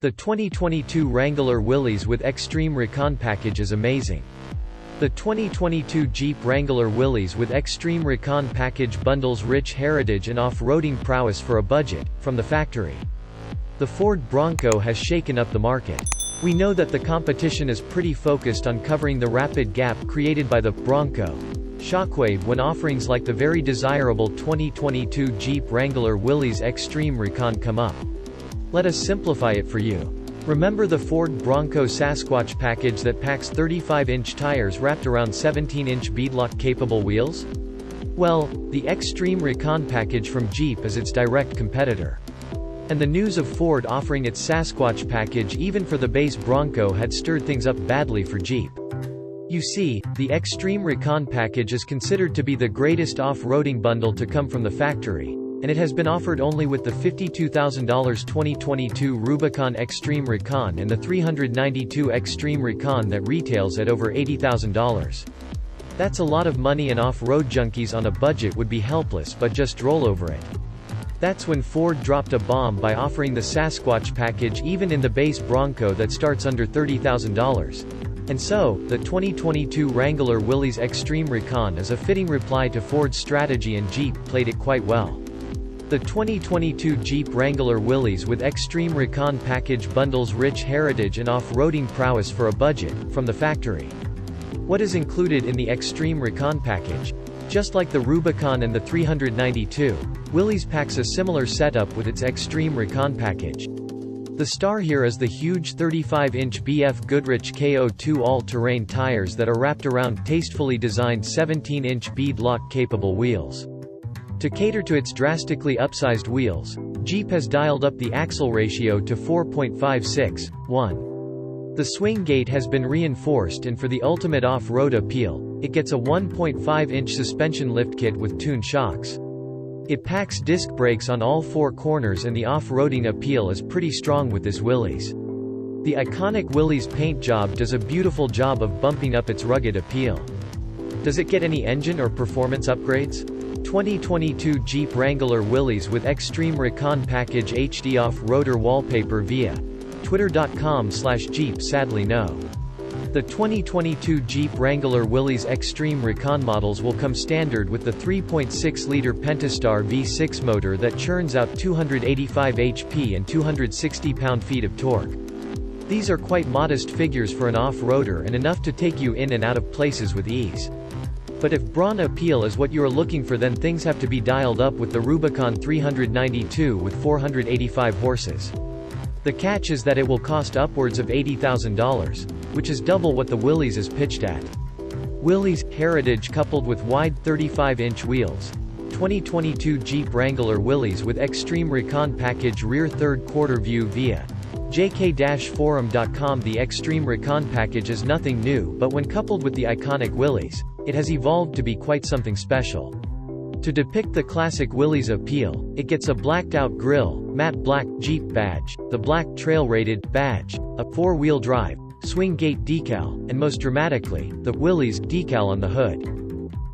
The 2022 Wrangler Willys with Xtreme Recon Package is amazing. The 2022 Jeep Wrangler Willys with Xtreme Recon Package bundles rich heritage and off-roading prowess for a budget, from the factory. The Ford Bronco has shaken up the market. We know that the competition is pretty focused on covering the rapid gap created by the Bronco Shockwave when offerings like the very desirable 2022 Jeep Wrangler Willys Xtreme Recon come up. Let us simplify it for you. Remember the Ford Bronco Sasquatch Package that packs 35-inch tires wrapped around 17-inch beadlock-capable wheels? Well, the Xtreme Recon Package from Jeep is its direct competitor. And the news of Ford offering its Sasquatch package even for the base Bronco had stirred things up badly for Jeep. You see, the Xtreme Recon Package is considered to be the greatest off-roading bundle to come from the factory, and it has been offered only with the $52,000 2022 Rubicon Xtreme Recon and the $392 Xtreme Recon that retails at over $80,000. That's a lot of money, and off-road junkies on a budget would be helpless but just roll over it. That's when Ford dropped a bomb by offering the Sasquatch package even in the base Bronco that starts under $30,000. And so, the 2022 Wrangler Willys Xtreme Recon is a fitting reply to Ford's strategy, and Jeep played it quite well. The 2022 Jeep Wrangler Willys with Xtreme Recon Package bundles rich heritage and off-roading prowess for a budget, from the factory. What is included in the Xtreme Recon Package? Just like the Rubicon and the 392, Willys packs a similar setup with its Xtreme Recon Package. The star here is the huge 35-inch BF Goodrich KO2 all-terrain tires that are wrapped around tastefully designed 17-inch beadlock-capable wheels. To cater to its drastically upsized wheels, Jeep has dialed up the axle ratio to 4.56:1. The swing gate has been reinforced, and for the ultimate off-road appeal, it gets a 1.5-inch suspension lift kit with tuned shocks. It packs disc brakes on all four corners, and the off-roading appeal is pretty strong with this Willys. The iconic Willys paint job does a beautiful job of bumping up its rugged appeal. Does it get any engine or performance upgrades? 2022 Jeep Wrangler Willys with Xtreme Recon Package HD off-roader wallpaper via twitter.com/Jeep. Sadly no. The 2022 Jeep Wrangler Willys Xtreme Recon models will come standard with the 3.6-liter Pentastar V6 motor that churns out 285 HP and 260 pound-feet of torque. These are quite modest figures for an off-roader and enough to take you in and out of places with ease. But if brawn appeal is what you are looking for, then things have to be dialed up with the Rubicon 392 with 485 horses. The catch is that it will cost upwards of $80,000, which is double what the Willys is pitched at. Willys heritage coupled with wide 35-inch wheels. 2022 Jeep Wrangler Willys with Xtreme Recon Package rear third quarter view via jk-forum.com. The Xtreme Recon Package is nothing new, but when coupled with the iconic Willys, it has evolved to be quite something special. To depict the classic Willys appeal, it gets a blacked-out grille, matte black Jeep badge, the black trail-rated badge, a four-wheel drive swing gate decal, and most dramatically, the Willys decal on the hood.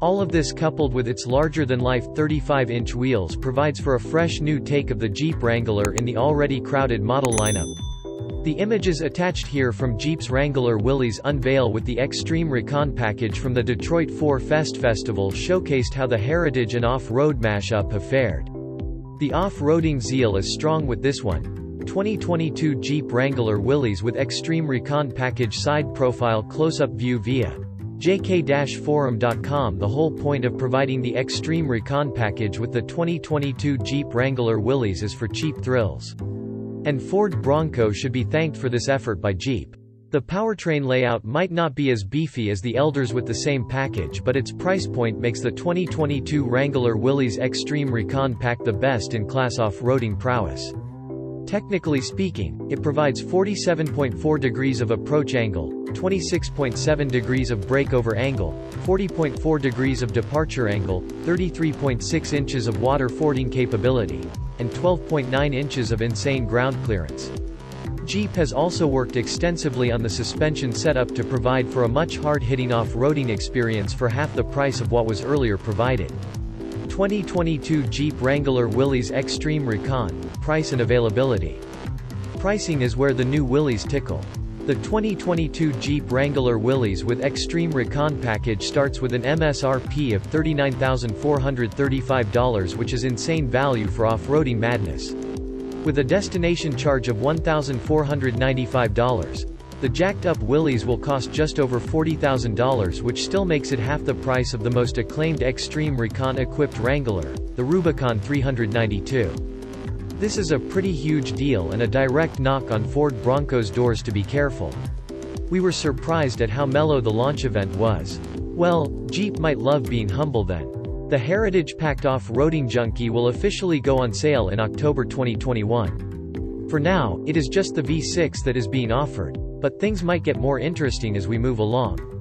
All of this coupled with its larger-than-life 35-inch wheels provides for a fresh new take of the Jeep Wrangler in the already crowded model lineup. The images attached here from Jeep's Wrangler Willys unveil with the Xtreme Recon Package from the Detroit 4 Fest Festival showcased how the heritage and off-road mashup have fared. The off-roading zeal is strong with this one. 2022 Jeep Wrangler Willys with Xtreme Recon Package side profile close-up view via jk-forum.com. The whole point of providing the Xtreme Recon Package with the 2022 Jeep Wrangler Willys is for cheap thrills. And Ford Bronco should be thanked for this effort by Jeep. The powertrain layout might not be as beefy as the elders with the same package, but its price point makes the 2022 Wrangler Willys Xtreme Recon Pack the best in class off-roading prowess. Technically speaking, it provides 47.4 degrees of approach angle, 26.7 degrees of breakover angle, 40.4 degrees of departure angle, 33.6 inches of water fording capability, and 12.9 inches of insane ground clearance. Jeep has also worked extensively on the suspension setup to provide for a much hard-hitting off-roading experience for half the price of what was earlier provided. 2022 Jeep Wrangler Willys Xtreme Recon, price and availability. pricing is where the new Willys tickle. The 2022 Jeep Wrangler Willys with Xtreme Recon Package starts with an MSRP of $39,435, which is insane value for off-roading madness. With a destination charge of $1,495, the jacked-up Willys will cost just over $40,000, which still makes it half the price of the most acclaimed Xtreme Recon-equipped Wrangler, the Rubicon 392. This is a pretty huge deal and a direct knock on Ford Bronco's doors to be careful. We were surprised at how mellow the launch event was. Well, Jeep might love being humble then. The heritage-packed off-roading junkie will officially go on sale in October 2021. For now, it is just the V6 that is being offered, but things might get more interesting as we move along.